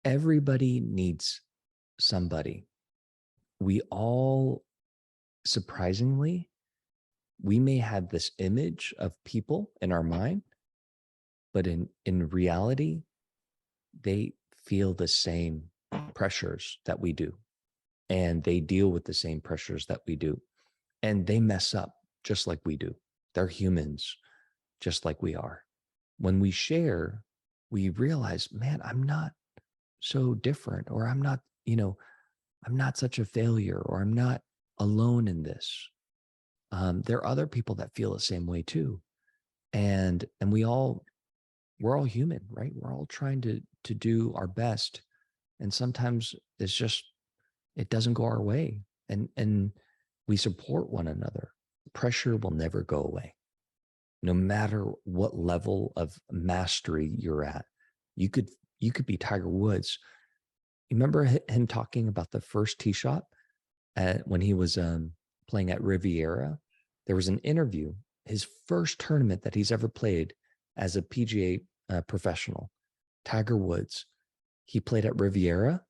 Everybody needs somebody. We all, surprisingly, we may have this image of people in our mind, but in reality, they feel the same pressures that we do, and they deal with the same pressures that we do, and they mess up just like we do. They're humans just like we are. When we share, we realize, man, I'm not so different, or I'm not, I'm not such a failure, or I'm not alone in this. There are other people that feel the same way too. And we're all human, right? We're all trying to do our best. And sometimes it doesn't go our way. And we support one another. Pressure will never go away. No matter what level of mastery you're at. You could be Tiger Woods. You remember him talking about the first tee shot when he was playing at Riviera? There was an interview, his first tournament that he's ever played as a PGA professional, Tiger Woods. He played at Riviera,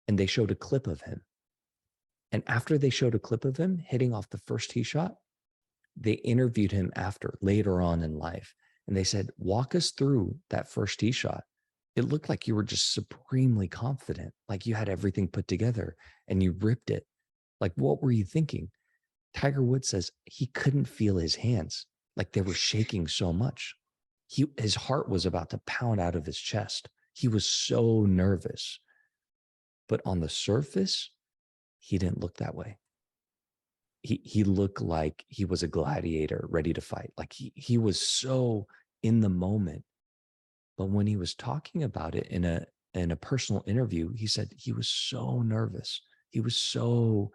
and they showed a clip of him. And after they showed a clip of him hitting off the first tee shot, they interviewed him later on in life. And they said, walk us through that first tee shot. It looked like you were just supremely confident, like you had everything put together and you ripped it. Like, what were you thinking? Tiger Woods says he couldn't feel his hands, like they were shaking so much. His heart was about to pound out of his chest. He was so nervous. But on the surface, he didn't look that way. He looked like he was a gladiator ready to fight. Like he was so in the moment. But when he was talking about it in a personal interview, he said he was so nervous. He was so,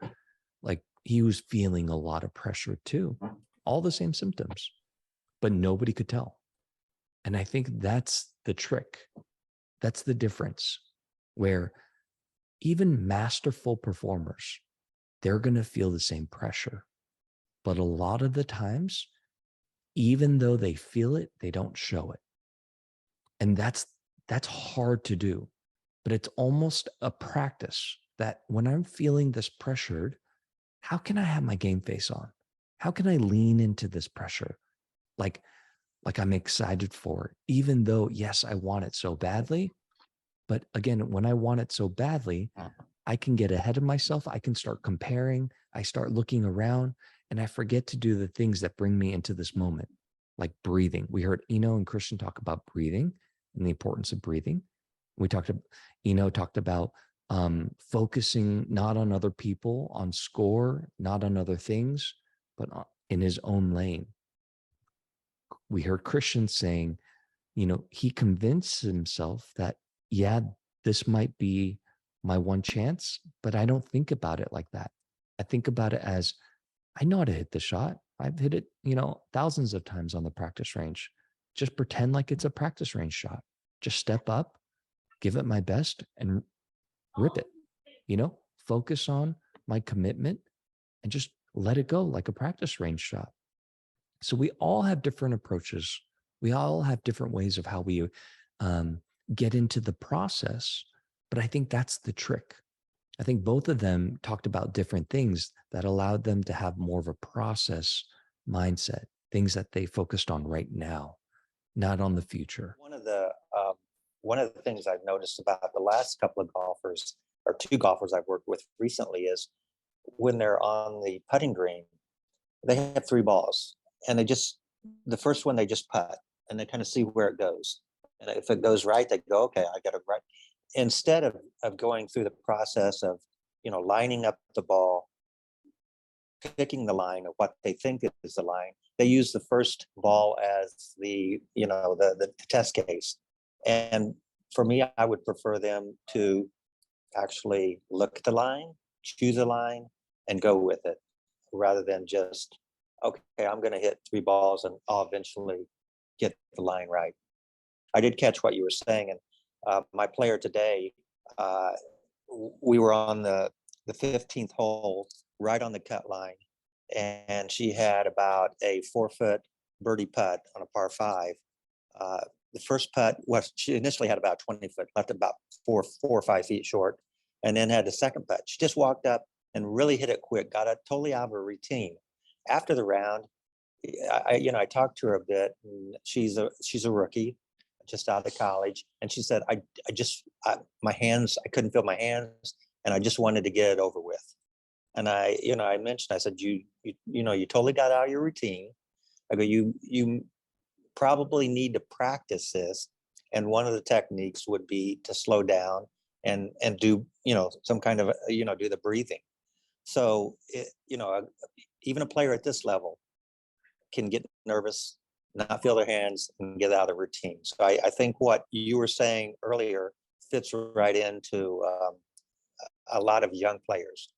like, he was feeling a lot of pressure too. All the same symptoms, but nobody could tell. And I think that's the trick. That's the difference, where even masterful performers, they're going to feel the same pressure. But a lot of the times, even though they feel it, they don't show it. And that's hard to do. But it's almost a practice that when I'm feeling this pressured, how can I have my game face on? How can I lean into this pressure? Like I'm excited for it, even though, yes, I want it so badly. But again, when I want it so badly, I can get ahead of myself. I can start comparing. I start looking around, and I forget to do the things that bring me into this moment, like breathing. We heard Eno and Christian talk about breathing and the importance of breathing. Eno talked about focusing not on other people, on score, not on other things, but in his own lane. We heard Christian saying, he convinced himself that, yeah, this might be my one chance, but I don't think about it like that. I think about it as, I know how to hit the shot. I've hit it, thousands of times on the practice range. Just pretend like it's a practice range shot. Just step up, give it my best, and rip it. Focus on my commitment and just let it go like a practice range shot. So we all have different approaches. We all have different ways of how we get into the process. But I think that's the trick. I think both of them talked about different things that allowed them to have more of a process mindset, things that they focused on right now, not on the future. One of the things I've noticed about the last couple of golfers, or two golfers I've worked with recently, is when they're on the putting green, they have three balls, and the first one they just putt, and they kind of see where it goes. And if it goes right, they go, okay, I got it right. Instead of going through the process of, lining up the ball, picking the line of what they think is the line, they use the first ball as the test case. And for me, I would prefer them to actually look at the line, choose a line, and go with it, rather than just, okay, I'm going to hit three balls and I'll eventually get the line right. I did catch what you were saying. And my player today, we were on the 15th hole, right on the cut line, and she had about a 4-foot birdie putt on a par 5. the first putt was, she initially had about 20 foot, left about 4 or 5 feet short, and then had the second putt. She just walked up and really hit it quick, got it totally out of her routine. After the round, I talked to her a bit. And she's a rookie, just out of college, and she said, my hands, I couldn't feel my hands, and I just wanted to get it over with. And I mentioned, I said, you totally got out of your routine. I go, you probably need to practice this, and one of the techniques would be to slow down and do some kind of do the breathing. So even a player at this level can get nervous, not feel their hands, and get out of the routine. So I think what you were saying earlier fits right into a lot of young players.